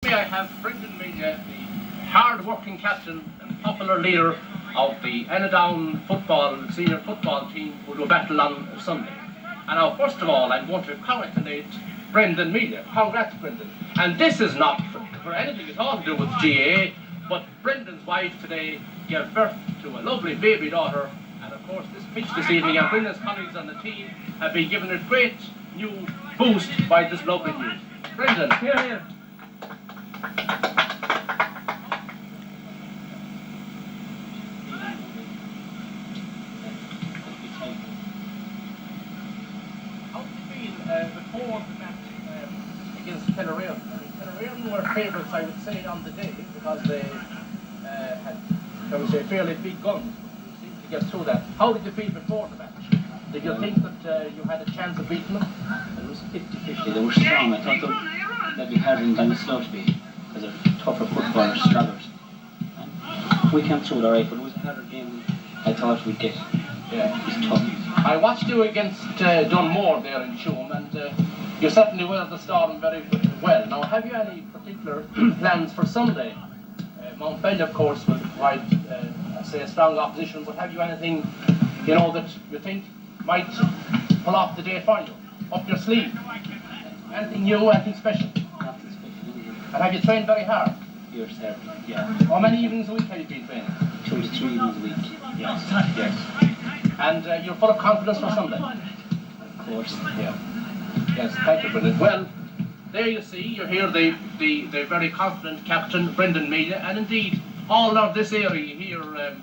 I have Brendan Media, the hard-working captain and popular leader of the Annaghdown senior football team who do battle on Sunday. And now, first of all, I'm going to congratulate Brendan Media. Congrats, Brendan. And this is not for anything at all to do with GAA, but Brendan's wife today gave birth to a lovely baby daughter. And of course, this pitch this evening, and Brendan's colleagues on the team have been given a great new boost by this lovely news. Brendan, here. How did you feel before the match against Kennarean? Kennarean were favourites, I would say, on the day because they had, shall we say, fairly big guns. You seemed to get through that. How did you feel before the match? Did you think that you had a chance of beating them? It was 50-50. They were strong. I thought they'd be harder than it's slow to be because they're tougher footballers, stragglers. And we came through it alright, but it was a harder game I thought we'd get. Yeah. It was tough. I watched you against Dunmore there in Tuam, and you certainly weathered the storm very well. Now, have you any particular plans for Sunday? Montbell, of course, will provide, say, a strong opposition, but have you anything, you know, that you think might pull off the day for you? Up your sleeve? Anything new, anything special? Nothing special. And have you trained very hard? You're certain, yeah. How many evenings a week have you been training? 2 to 3 evenings a week. Yes. Yes. And you're full of confidence for Sunday? Of course. Yeah. Yes, thank you, Brendan. Well, there you see, you hear the very confident captain, Brendan Media, and indeed all of this area here,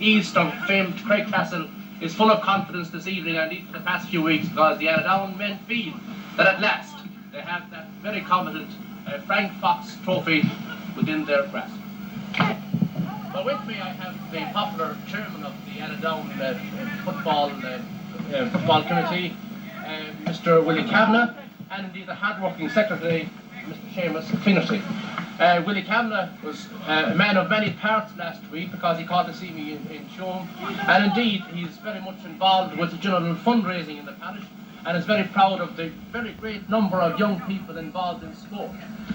east of famed Craigcastle, is full of confidence this evening and indeed for the past few weeks, because the Annaghdown men feel that at last they have that very competent Frank Fox trophy within their grasp. Well, with me I have the popular chairman of the Annaghdown football committee, Mr. Willie Kavanagh, and indeed the hard-working secretary, Mr. Seamus Finnerty. Willie Kavanagh was a man of many parts last week because he called to see me in Tuam, and indeed he's very much involved with the general fundraising in the parish, and is very proud of the very great number of young people involved in sport.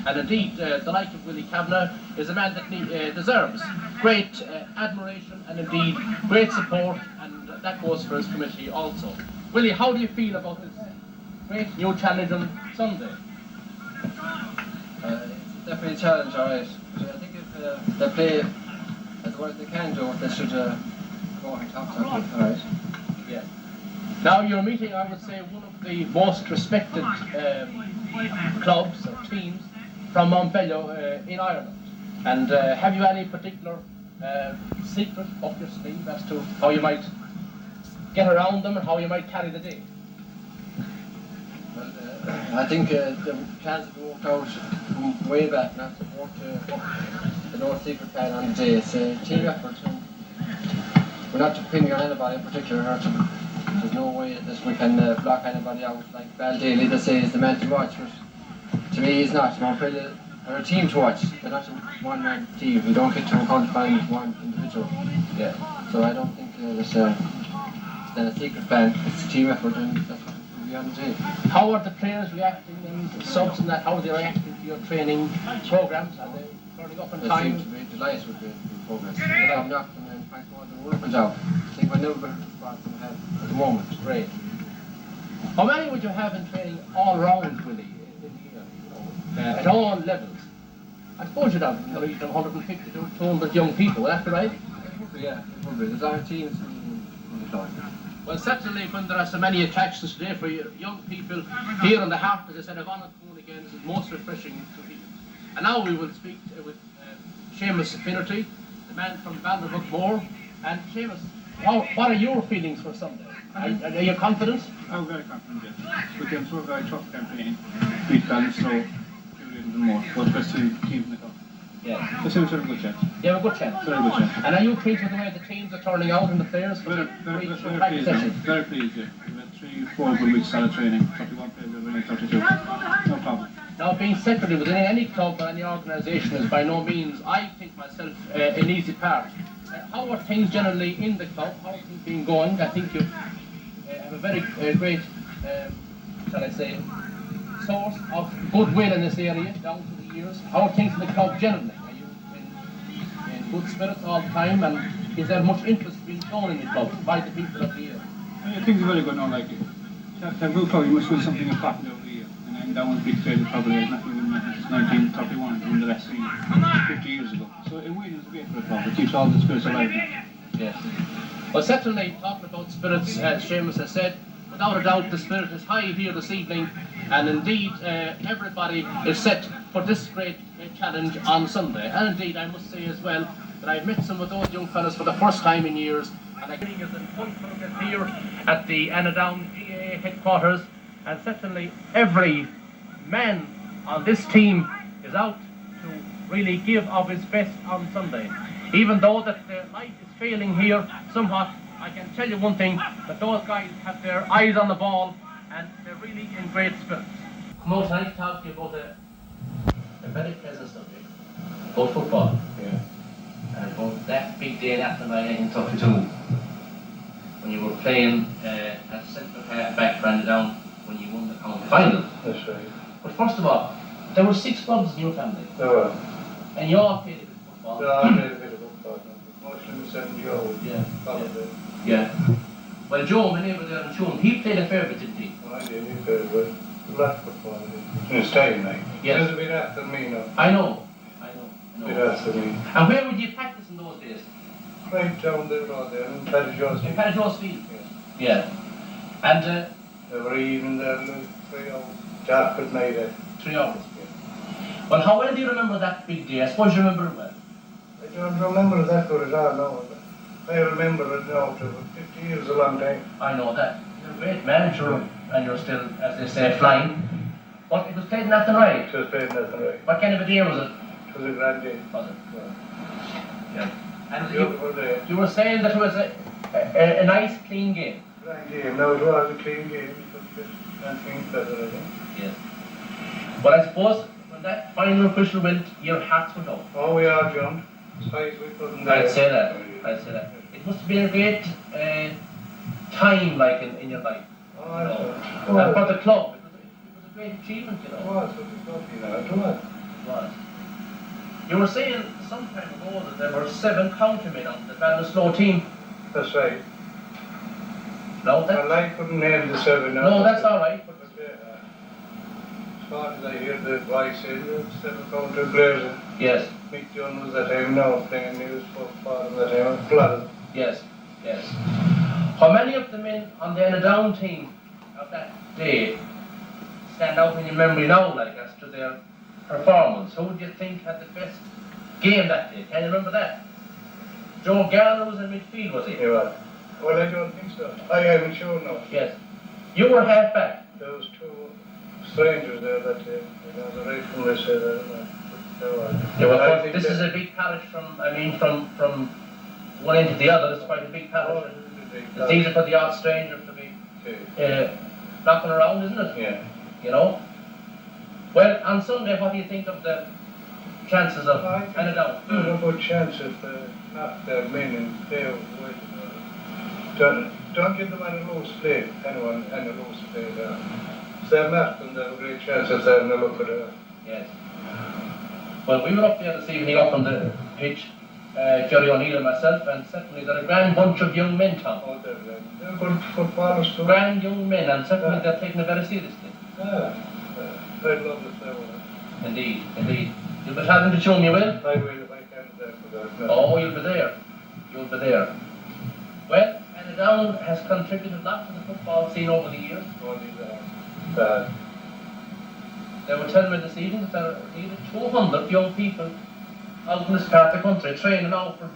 And indeed, the like of Willie Kavanagh is a man that deserves great admiration and indeed great support, and that goes for his committee also. Willie, how do you feel about this great new challenge on Sunday? It's definitely a challenge, alright. I think if they play as well as they can do, they should go on top, alright. Yeah. Now you're meeting, I would say, one of the most respected clubs or teams from Montbello in Ireland. And have you any particular secret up your sleeve as to how you might get around them and how you might carry the day? Well, I think the plans have worked out from way back, not to work the no secret plan on the day. It's a team effort, and we're not depending on anybody in particular. There's no way that we can block anybody out. Like Baldaly, they say, is the man to watch, but to me he's not. Montpellier are a team to watch. They're not a one-man team. We don't get to account by one individual. Yeah. So I don't think there's a secret plan. It's a team effort, and that's what we'll be on the day. How are the players reacting and the subs and that? How are they reacting to your training programs? Are they turning up on They time? seem to be delighted with the progress. But I'm not going to find more than work job. I think we're never better spot than we have at the moment. Great. How many would you have in training all round, Willie, in the year, you know, at all levels? I suppose you'd have in the region of 150 to 200 young people, would that be right? Yeah, it would be. There's our teams in the club. Well, certainly when there are so many attractions today for young people here in the heart, as I said, of Annaghdown again, this is most refreshing to hear. And now we will speak with Seamus Finnerty, the man from Balderbuckmore. And Seamus, what are your feelings for Sunday? Are you confident? I'm very confident, yes. We came through a very tough campaign. Beat Ballinasloe, and more. Both the best teams in the cup. Yeah. I think we have a good chance. You have a good chance. Very good chance. And are you pleased with the way the teams are turning out and the players? Very pleased. Very pleased, yeah. We've had 3-4 good weeks solid training. 31 players, we're winning 32. No problem. Now, being secretary within any club or any organisation is by no means, I think myself, an easy part. How are things generally in the club? How are things been going? I think you have a very great, shall I say, source of goodwill in this area, down to the years? How are things in the club generally? Are you in good spirits all the time, and is there much interest being shown in the club by the people of the year? Things are very good now, like to move forward, you must win something important every year. And that one's big failure probably has nothing in 1931 in the last 50 years ago. So it really is great for the club. It keeps all the spirits alive now. Yes. Well, certainly, talking about spirits, as Seamus has said, without a doubt the spirit is high here this evening, and indeed everybody is set for this great challenge on Sunday. And indeed, I must say as well that I've met some of those young fellas for the first time in years, and I think it's in fun here at the Annaghdown GAA headquarters, and certainly every man on this team is out to really give of his best on Sunday. Even though that the light is failing here somewhat, I can tell you one thing, that those guys have their eyes on the ball and they're really in great spirits. Come on, tonight to talk to you about a very pleasant subject, about football. Yeah. And about that big day in Annaghdown in 32, when you were playing at centre half back for Annaghdown, when you won the county final. That's right. But first of all, there were 6 clubs in your family, There were. and you all played a bit of football. Yeah, I played a bit of football. Mostly myself and Joe. Yeah. Probably. Yeah. Well, Joe, my neighbour there in Tuam, he played a fair bit, didn't he? I did, he played good. A lot of football. In his time, like. Yes. He was a bit after me now. I know. A bit after me. And where would you practice in those days? Right down there, all there, in Paddy Joe's. In Paddy Joe's field? Yeah. Yeah. And Every evening there, 3 hours. Dark at night. 3 hours. Well, how well do you remember that big day? I suppose you remember it well. I don't remember that good at all now. I remember it now, too, but 50 years is a long time. I know that. You're a great manager, and you're still, as they say, flying. But it was played in Athenry. It was playing nothing right. What kind of a day was it? It was a grand day. Was it? Yeah. And Beautiful day. you were saying that it was a nice, clean game. Grand game. Now it was a clean game. You could get anything better, I think. Yes. But I suppose when that final whistle went, your hearts went out. Oh, we all jumped. As high as we couldn't. I'd say that. It must have been a great time, like, in your life. Oh, You know. it And was. for the club, it was a great achievement, you It know. was. It was lovely now. It was. It was. You were saying some time ago that there were 7 countymen on the Ballinasloe team. That's right. No, Well, I couldn't name the 7 now. no, that's all right. But as far as I hear the voice in, the 7 county players. Yes, Mick John was at him now playing news football and that him. Flooded. yes. How many of the men on the Annaghdown team of that day stand out in your memory now, like, as to their performance? Who do you think had the best game that day? Can you remember that? Joe Garner was in midfield, was he? He was. Well, I don't think so. I am sure now. Yes. You were half back. There was 2 strangers there that day. The right from this side. Yeah, well, this is a big parish from one end to the other. It's quite a big parish. It's easy for the odd stranger to be knocking around, isn't it? Yeah. You know? Well, on Sunday, what do you think of the chances of Annaghdown? There's a good chance if not the men and play with. Don't give them any loose play. Anyone any loose play there. If they're not, then there's a great chance of having a look at it. Yes. Well, we were up there this evening up on the pitch, Jerry O'Neill and myself, and certainly they're a grand bunch of young men, Tom. Oh, they're good footballers too. Grand young men, and certainly they're taking it very seriously. Yeah. I'd love to play with them. Indeed. You'll be travelling to Tuam, you will? I will if I can there for that. No. Oh, you'll be there. Well, Annaghdown has contributed a lot to the football scene over the years. Only that. They were telling me this evening that there are nearly 200 young people out in this part of the country training now for big